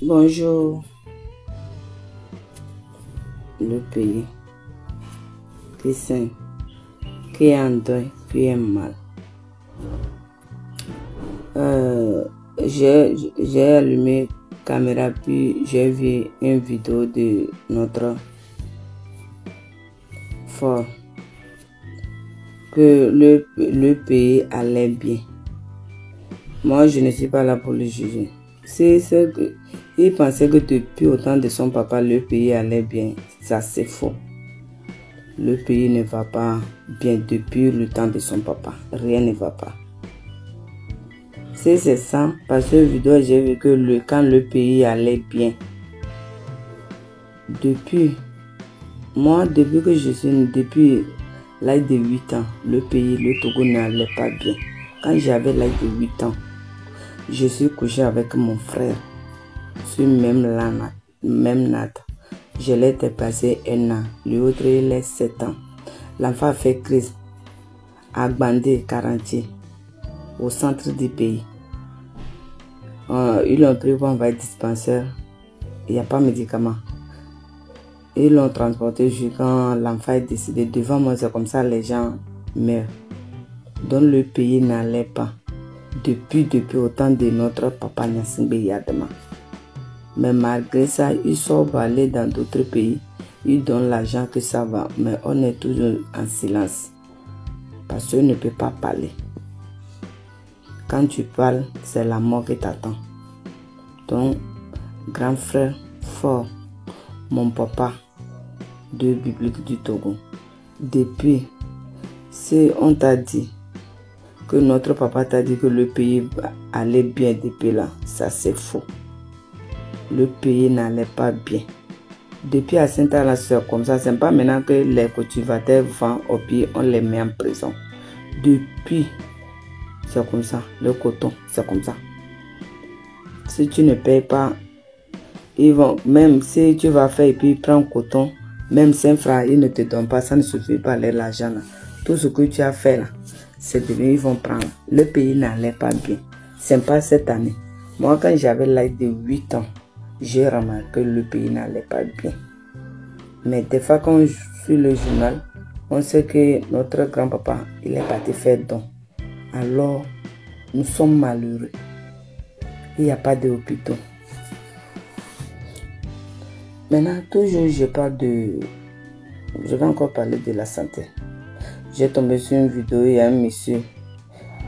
Bonjour, le pays qui sait, qui est en deuil, qui est mal. J'ai allumé la caméra puis j'ai vu une vidéo de notre fort que le pays allait bien. Moi, je ne suis pas là pour le juger. Il pensait que depuis au temps de son papa, le pays allait bien. Ça, c'est faux. Le pays ne va pas bien depuis le temps de son papa. Rien ne va pas. Si c'est ça, parce que vidéo, j'ai vu que quand le pays allait bien, depuis que je suis né, depuis l'âge de 8 ans, le Togo n'allait pas bien. Quand j'avais l'âge de 8 ans, je suis couché avec mon frère sur même natte. Je l'ai dépassé 1 an. L'autre, il est 7 ans. L'enfant a fait crise à Bandé, Karanti, au centre du pays. Ils l'ont pris pour un dispensaire. Il n'y a pas de médicaments. Ils l'ont transporté jusqu'à l'enfant est décédé. Devant moi, c'est comme ça les gens meurent. Donc le pays n'allait pas. Depuis au temps de notre papa Nyasingbe Yadema. Mais malgré ça, ils sont allés dans d'autres pays. Ils donnent l'argent que ça va. Mais on est toujours en silence. Parce qu'on ne peut pas parler. Quand tu parles, c'est la mort qui t'attend. Donc, grand frère fort, mon papa de Biblique du Togo. Depuis, si on t'a dit que notre papa t'a dit que le pays allait bien depuis là, ça c'est faux. Le pays n'allait pas bien. Depuis à Saint-Alain, c'est comme ça. C'est pas maintenant que les cultivateurs vendent au pays, on les met en prison. Depuis, c'est comme ça. Le coton, c'est comme ça. Si tu ne payes pas, ils vont, même si tu vas faire et puis prends coton, même 5 francs, ils ne te donnent pas, ça ne suffit pas l'argent là. Tout ce que tu as fait là, c'est de ils vont prendre. Le pays n'allait pas bien. C'est pas cette année. Moi, quand j'avais l'âge de 8 ans, j'ai remarqué que le pays n'allait pas bien. Mais des fois, quand je suis le journal, on sait que notre grand-papa, il est parti faire don. Alors, nous sommes malheureux. Il n'y a pas d'hôpitaux. Maintenant, toujours, je vais encore parler de la santé. J'ai tombé sur une vidéo, il y a un monsieur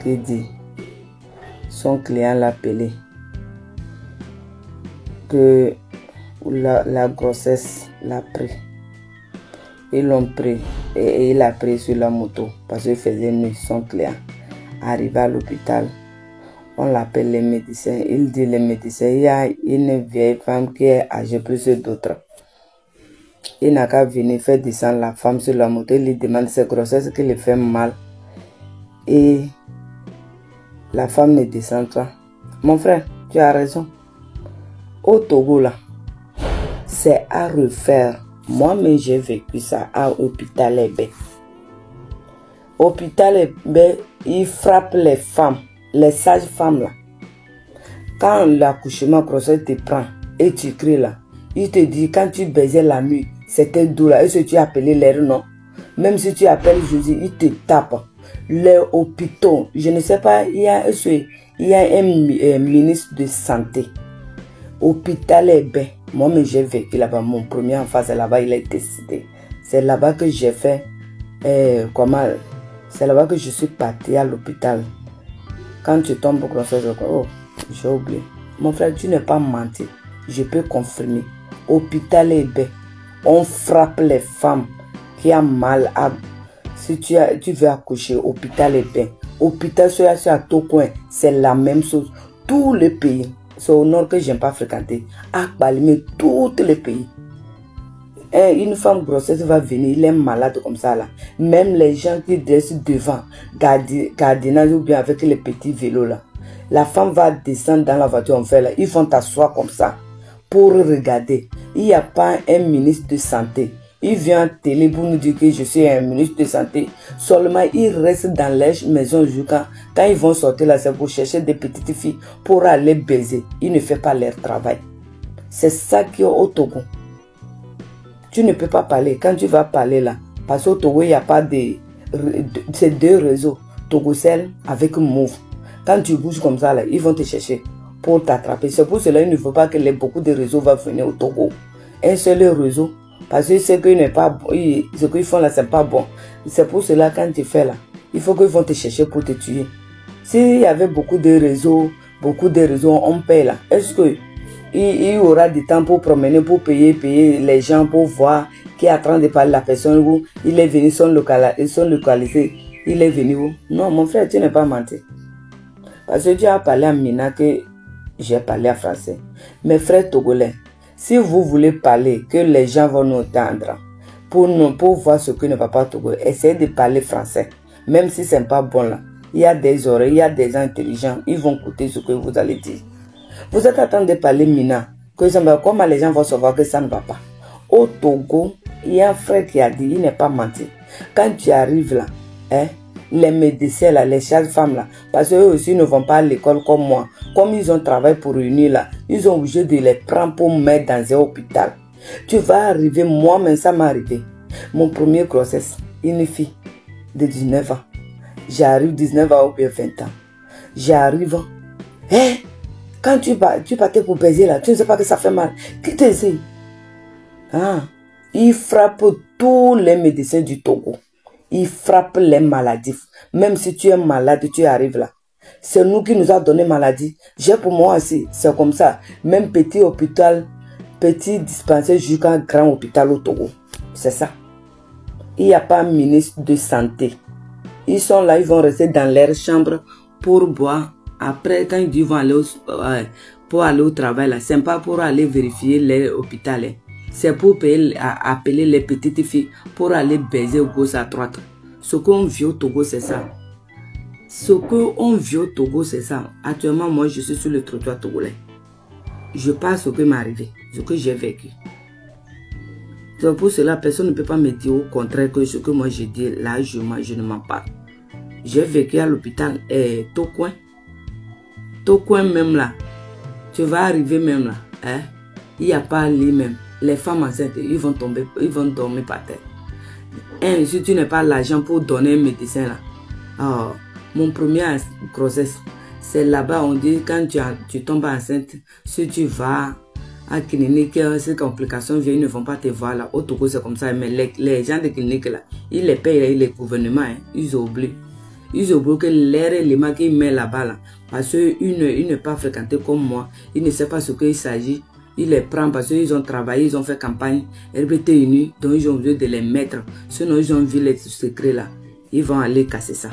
qui dit, son client l'a appelé, que la grossesse l'a pris. Ils l'ont pris et il a pris sur la moto parce qu'il faisait nuit. Son client arrivé à l'hôpital. On l'appelle les médecins. Il dit les médecins, il y a une vieille femme qui est âgée plus que d'autres. Il n'a qu'à venir faire descendre la femme sur la moto. Il lui demande ses grossesses qui lui fait mal. Et la femme ne descend pas. Mon frère, tu as raison. Au Togo là, c'est à refaire. Moi-même j'ai vécu ça à l'hôpital Ébé. Hôpital Ébé, il frappe les femmes, les sages-femmes là. Quand l'accouchement grossesse te prend et tu cries là, il te dit quand tu baisais la nuit, c'était doux là. Est-ce que tu as appelé l'air non? Même si tu appelles Jésus, il te tape. Les hôpitaux, je ne sais pas, il y a un ministre de santé. Hôpital Ébé. Moi-même j'ai vécu là-bas. Mon premier enfant, c'est là-bas, il est décédé. C'est là-bas que j'ai fait. C'est là-bas que je suis parti à l'hôpital. Quand tu tombes grossesse, oh, j'ai oublié. Mon frère, tu n'es pas menti. Je peux confirmer. Hôpital Ébé. On frappe les femmes qui ont mal à. Si tu veux accoucher, hôpital Ébé. Hôpital sur à Tocoin, c'est la même chose. Tous les pays. C'est au nord que je n'aime pas fréquenter. À Balmé, tous les pays. Une femme grossesse va venir, il est malade comme ça là. Même les gens qui dressent devant, cardinal ou bien avec les petits vélos là. La femme va descendre dans la voiture en fait là. Ils vont t'asseoir comme ça pour regarder. Il n'y a pas un ministre de santé. Il vient à télé pour nous dire que je suis un ministre de santé. Seulement, ils restent dans les maisons jusqu'à quand ils vont sortir là, c'est pour chercher des petites filles pour aller baiser. Ils ne font pas leur travail. C'est ça qui est au Togo. Tu ne peux pas parler. Quand tu vas parler là, parce qu'au Togo, il n'y a pas de... C'est deux réseaux. Togocel avec Move. Quand tu bouges comme ça, là, ils vont te chercher pour t'attraper. C'est pour cela qu'il ne faut pas que beaucoup de réseaux vont venir au Togo. Un seul réseau. Parce que ce qu'ils font là, c'est pas bon. C'est pour cela quand tu fais là, il faut qu'ils vont te chercher pour te tuer. S'il y avait beaucoup de réseaux, on paye là. Est-ce que il y aura du temps pour promener, pour payer les gens, pour voir qui est en train de parler la personne où il est venu, sont localisés, il est venu où? Non, mon frère, tu n'es pas menti. Parce que tu as parlé à Mina que j'ai parlé en français. Mes frères togolais, si vous voulez parler, que les gens vont nous entendre, pour voir ce qui ne va pas au Togo, essayez de parler français. Même si ce n'est pas bon là. Il y a des oreilles, il y a des gens intelligents, ils vont écouter ce que vous allez dire. Vous êtes en train de parler Mina, comment les gens vont savoir que ça ne va pas. Au Togo, il y a un frère qui a dit, il n'est pas menti. Quand tu arrives là, hein, les médecins là, les sages-femmes là, parce qu'eux aussi ne vont pas à l'école comme moi. Comme ils ont travaillé pour réunir là, ils ont obligé de les prendre pour mettre dans un hôpital. Tu vas arriver, moi-même ça m'est arrivé. Mon premier grossesse, une fille de 19 ans. J'arrive 19 ans ou bien 20 ans. J'arrive. Hein? Quand tu partais pour baiser là, tu ne sais pas que ça fait mal. Qui te dit? Ah, il frappe tous les médecins du Togo. Il frappe les maladies. Même si tu es malade, tu arrives là. C'est nous qui nous a donné maladie. J'ai pour moi aussi, c'est comme ça. Même petit hôpital, petit dispensaire jusqu'à grand hôpital au Togo. C'est ça. Il n'y a pas un ministre de santé. Ils sont là, ils vont rester dans leur chambre pour boire. Après, quand ils vont aller pour aller au travail, ce n'est pas pour aller vérifier l'hôpital. C'est pour appeler les petites filles pour aller baiser au gauche à droite. Ce qu'on vit au Togo, c'est ça. Ce qu'on vit au Togo, c'est ça. Actuellement, moi, je suis sur le trottoir togolais. Je parle ce qui m'est arrivé, ce que j'ai vécu. Donc pour cela, personne ne peut pas me dire au contraire que ce que moi j'ai dit, là, je ne mens pas. J'ai vécu à l'hôpital Tocoin. Tocoin même là. Tu vas arriver même là. Hein? Il n'y a pas lit même. Les femmes enceintes, ils vont dormir par terre. Si tu n'as pas l'argent pour donner un médecin là. Oh, mon premier grossesse, c'est là-bas, on dit quand tu tombes enceinte, si tu vas à la clinique, ces complications viennent, ils ne vont pas te voir là. Au Togo, c'est comme ça. Mais les gens de clinique là, ils les payent, les gouvernements, hein, ils oublient. Ils oublient que l'air et les mains qu'ils mettent là-bas là. Parce qu'ils ne pas fréquenté comme moi. Ils ne savent pas ce qu'il s'agit. Ils les prennent parce qu'ils ont travaillé, ils ont fait campagne. RBT unis, donc ils ont besoin de les mettre. Sinon, ils ont vu les secrets là. Ils vont aller casser ça.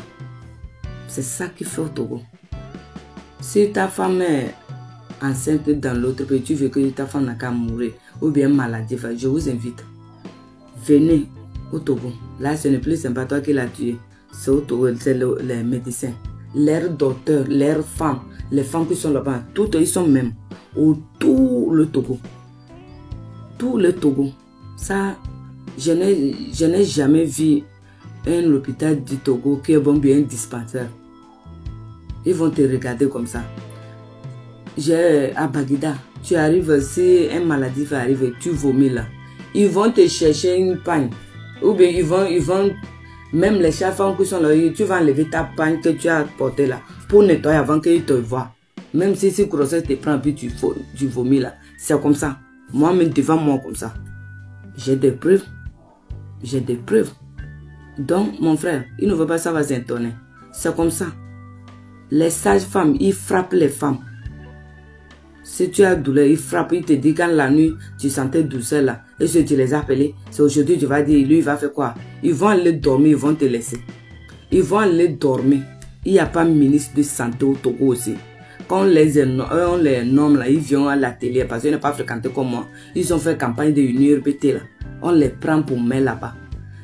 C'est ça qu'il fait au Togo. Si ta femme est enceinte dans l'autre pays, tu veux que ta femme n'a qu'à mourir ou bien maladie, je vous invite. Venez au Togo. Là, ce n'est plus sympa toi qui l'as tué. C'est au Togo, c'est les médecins. Leurs docteurs, leurs femmes, les femmes qui sont là-bas, toutes ils sont même. Tout le Togo. Tout le Togo. Ça, je n'ai jamais vu un hôpital du Togo qui est bon bien dispensaire. Ils vont te regarder comme ça. J'ai à Baguida, tu arrives, si une maladie va arriver, tu vomis là. Ils vont te chercher une pagne. Ou bien ils vont même les chefs qui sont là, tu vas enlever ta pagne que tu as portée là pour nettoyer avant qu'ils te voient. Même si grossesse te prend puis tu vomis là. C'est comme ça. Moi-même devant moi comme ça. J'ai des preuves. J'ai des preuves. Donc mon frère, il ne veut pas ça va s'étonner. C'est comme ça. Les sages-femmes, ils frappent les femmes. Si tu as douleur, ils frappent, ils te disent quand la nuit, tu sentais douceur là, et si tu les as appelés, c'est aujourd'hui tu vas dire, lui il va faire quoi? Ils vont aller dormir, ils vont te laisser. Ils vont aller dormir. Il n'y a pas de ministre de santé au Togo aussi. Quand on les nomme là, ils viennent à l'atelier parce qu'ils n'ont pas fréquenté comme moi. Ils ont fait campagne de Union RBT là. On les prend pour mettre là-bas.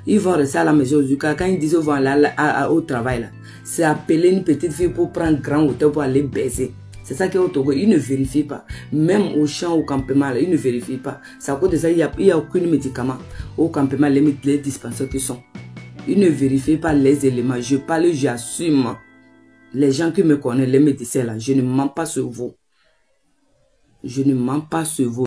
Ils vont rester à la maison jusqu'à quand ils disent qu'ils vont aller au travail là. C'est appeler une petite fille pour prendre grand hôtel pour aller baiser. C'est ça qui est au Togo. Ils ne vérifient pas. Même au champ, au campement, là, ils ne vérifient pas. C'est à cause de ça, il n'y a aucun médicament au campement, les dispensaires qui sont. Ils ne vérifient pas les éléments. Je parle, j'assume. Les gens qui me connaissent, les médecins là, je ne mens pas sur vous. Je ne mens pas sur vous.